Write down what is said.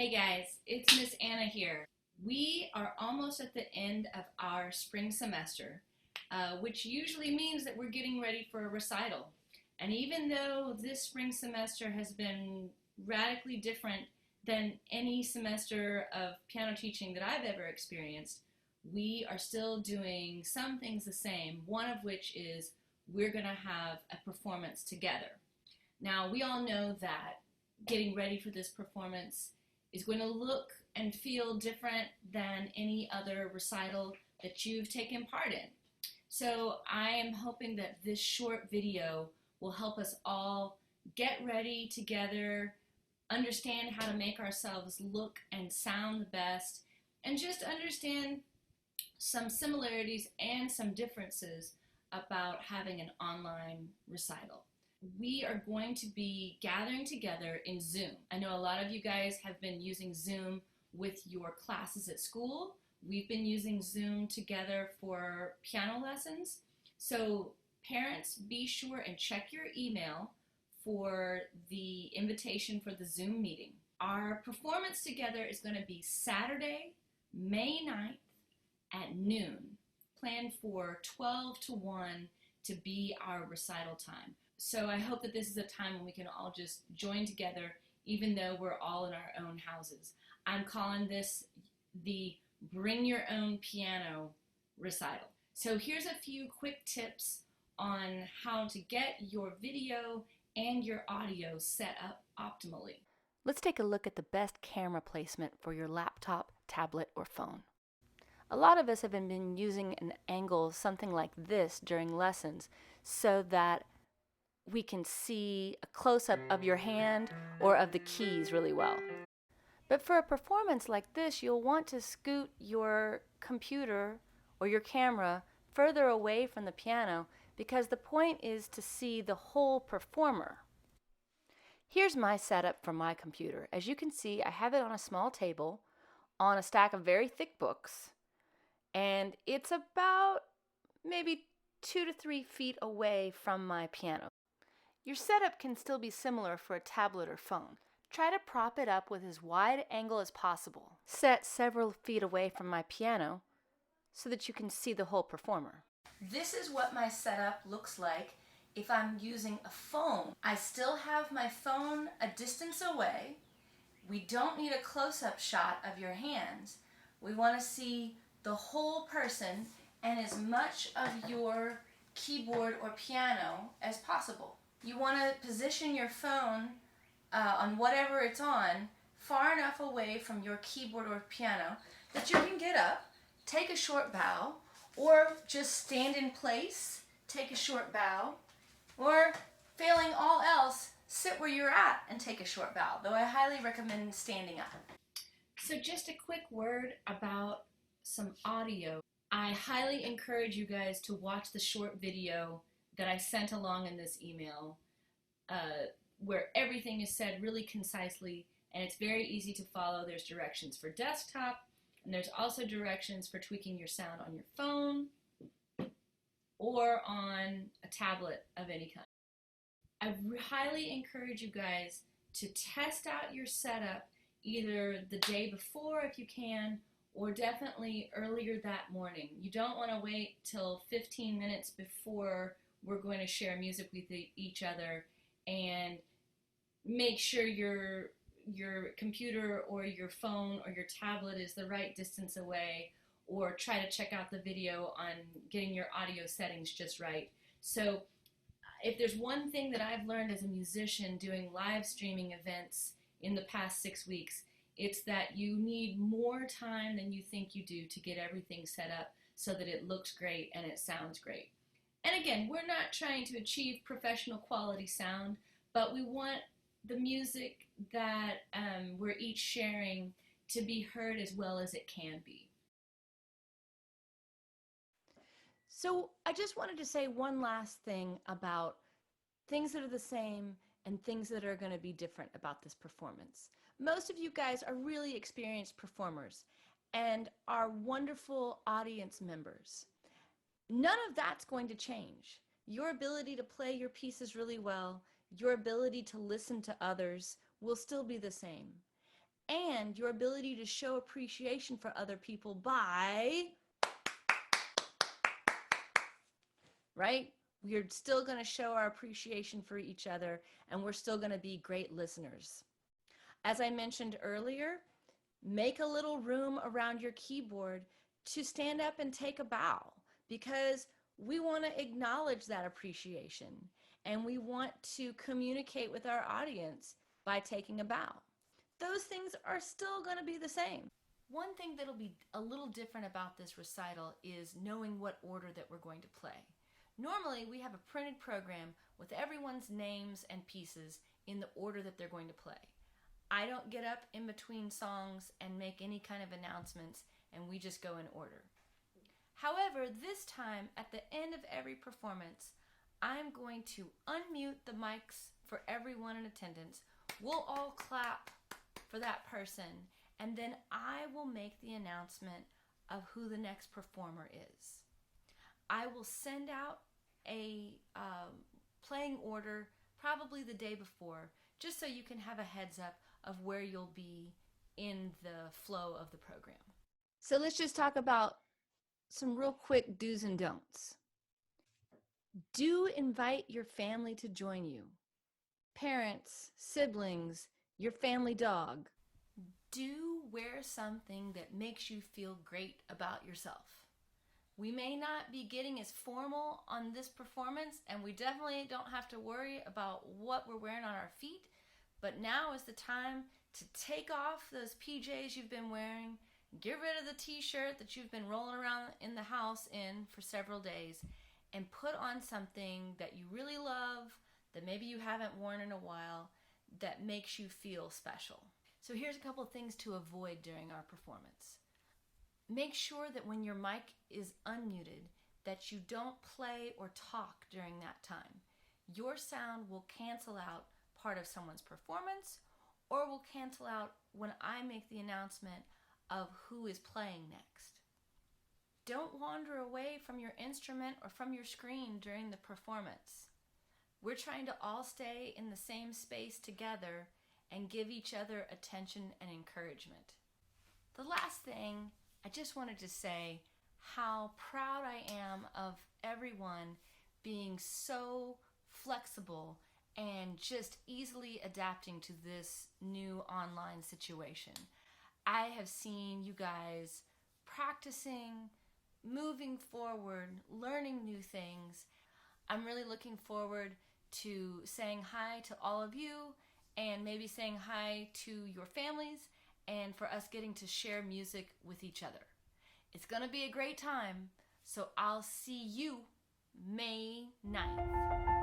Hey guys, it's Miss Anna here. We are almost at the end of our spring semester, which usually means that we're getting ready for a recital. And even though this spring semester has been radically different than any semester of piano teaching that I've ever experienced, we are still doing some things the same, one of which is we're going to have a performance together. Now, we all know that getting ready for this performance is going to look and feel different than any other recital that you've taken part in. So I am hoping that this short video will help us all get ready together, understand how to make ourselves look and sound the best, and just understand some similarities and some differences about having an online recital. We are going to be gathering together in Zoom. I know a lot of you guys have been using Zoom with your classes at school. We've been using Zoom together for piano lessons. So parents, be sure and check your email for the invitation for the Zoom meeting. Our performance together is going to be Saturday, May 9th at noon. Planned for 12 to 1 to be our recital time. So I hope that this is a time when we can all just join together, even though we're all in our own houses. I'm calling this the Bring Your Own Piano recital. So here's a few quick tips on how to get your video and your audio set up optimally. Let's take a look at the best camera placement for your laptop, tablet, or phone. A lot of us have been using an angle something like this during lessons so that we can see a close-up of your hand or of the keys really well. But for a performance like this, you'll want to scoot your computer or your camera further away from the piano because the point is to see the whole performer. Here's my setup for my computer. As you can see, I have it on a small table on a stack of very thick books, and it's about maybe 2 to 3 feet away from my piano. Your setup can still be similar for a tablet or phone. Try to prop it up with as wide angle as possible. Set several feet away from my piano so that you can see the whole performer. This is what my setup looks like if I'm using a phone. I still have my phone a distance away. We don't need a close-up shot of your hands. We want to see the whole person and as much of your keyboard or piano as possible. You want to position your phone on whatever it's on far enough away from your keyboard or piano that you can get up, take a short bow, or just stand in place, take a short bow, or failing all else, sit where you're at and take a short bow, though I highly recommend standing up. So just a quick word about some audio. I highly encourage you guys to watch the short video that I sent along in this email, where everything is said really concisely and it's very easy to follow. There's directions for desktop, and there's also directions for tweaking your sound on your phone or on a tablet of any kind. I highly encourage you guys to test out your setup either the day before if you can, or definitely earlier that morning. You don't want to wait till 15 minutes before we're going to share music with each other and make sure your computer or your phone or your tablet is the right distance away, or try to check out the video on getting your audio settings just right. So if there's one thing that I've learned as a musician doing live streaming events in the past 6 weeks, it's that you need more time than you think you do to get everything set up so that it looks great and it sounds great. And again, we're not trying to achieve professional quality sound, but we want the music that we're each sharing to be heard as well as it can be. So I just wanted to say one last thing about things that are the same and things that are going to be different about this performance. Most of you guys are really experienced performers and are wonderful audience members. None of that's going to change. Your ability to play your pieces really well, your ability to listen to others will still be the same. and your ability to show appreciation for other people by, right? We're still going to show our appreciation for each other, and we're still going to be great listeners. As I mentioned earlier, make a little room around your keyboard to stand up and take a bow, because we want to acknowledge that appreciation and we want to communicate with our audience by taking a bow. Those things are still going to be the same. One thing that'll be a little different about this recital is knowing what order that we're going to play. Normally, we have a printed program with everyone's names and pieces in the order that they're going to play. I don't get up in between songs and make any kind of announcements, and we just go in order. However, this time, at the end of every performance, I'm going to unmute the mics for everyone in attendance. We'll all clap for that person, and then I will make the announcement of who the next performer is. I will send out a playing order probably the day before, just so you can have a heads up of where you'll be in the flow of the program. So let's just talk about some real quick do's and don'ts. Do invite your family to join you. Parents, siblings, your family dog. Do wear something that makes you feel great about yourself. We may not be getting as formal on this performance, and we definitely don't have to worry about what we're wearing on our feet, but now is the time to take off those PJs you've been wearing, get rid of the t-shirt that you've been rolling around in the house in for several days, and put on something that you really love, that maybe you haven't worn in a while, that makes you feel special. So here's a couple of things to avoid during our performance. Make sure that when your mic is unmuted, that you don't play or talk during that time. Your sound will cancel out part of someone's performance, or will cancel out when I make the announcement of who is playing next. Don't wander away from your instrument or from your screen during the performance. We're trying to all stay in the same space together and give each other attention and encouragement. The last thing, I just wanted to say how proud I am of everyone being so flexible and just easily adapting to this new online situation. I have seen you guys practicing, moving forward, learning new things. I'm really looking forward to saying hi to all of you and maybe saying hi to your families, and for us getting to share music with each other. It's going to be a great time, so I'll see you May 9th.